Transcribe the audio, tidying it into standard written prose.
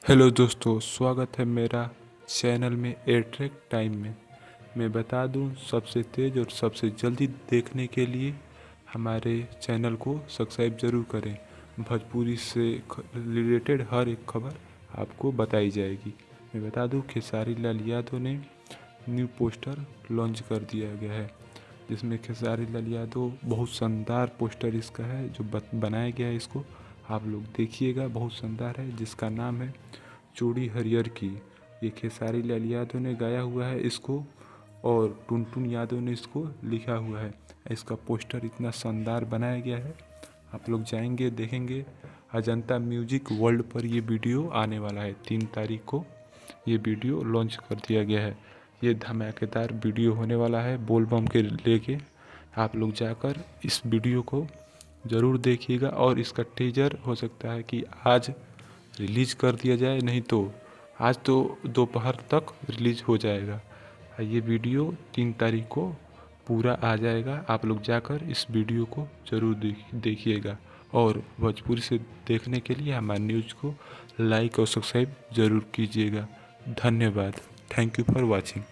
Hello दोस्तों, स्वागत है मेरा चैनल में एयरट्रैक टाइम में। मैं बता दूं, सबसे तेज़ और सबसे जल्दी देखने के लिए हमारे चैनल को सब्सक्राइब ज़रूर करें। भोजपुरी से रिलेटेड हर एक खबर आपको बताई जाएगी। मैं बता दूं, खेसारी लाल यादव ने न्यू पोस्टर लॉन्च कर दिया गया है, जिसमें खेसारी लाल यादव बहुत शानदार पोस्टर इसका है जो बनाया गया है। इसको आप लोग देखिएगा, बहुत शानदार है, जिसका नाम है चूड़ी हरियर की। ये खेसारी लाल यादव ने गाया हुआ है इसको, और टुनटुन यादव ने इसको लिखा हुआ है। इसका पोस्टर इतना शानदार बनाया गया है, आप लोग जाएंगे देखेंगे। अजंता म्यूजिक वर्ल्ड पर ये वीडियो आने वाला है। 3 तारीख को ये वीडियो लॉन्च कर दिया गया है। ये धमाकेदार वीडियो होने वाला है बोल बम के लेके। आप लोग जाकर इस वीडियो को ज़रूर देखिएगा, और इसका टीजर हो सकता है कि आज रिलीज़ कर दिया जाए, नहीं तो आज तो दोपहर तक रिलीज़ हो जाएगा। ये वीडियो 3 तारीख को पूरा आ जाएगा। आप लोग जाकर इस वीडियो को ज़रूर देखिएगा, और भोजपुरी से देखने के लिए हमारे न्यूज़ को लाइक और सब्सक्राइब ज़रूर कीजिएगा। धन्यवाद। Thank you for watching.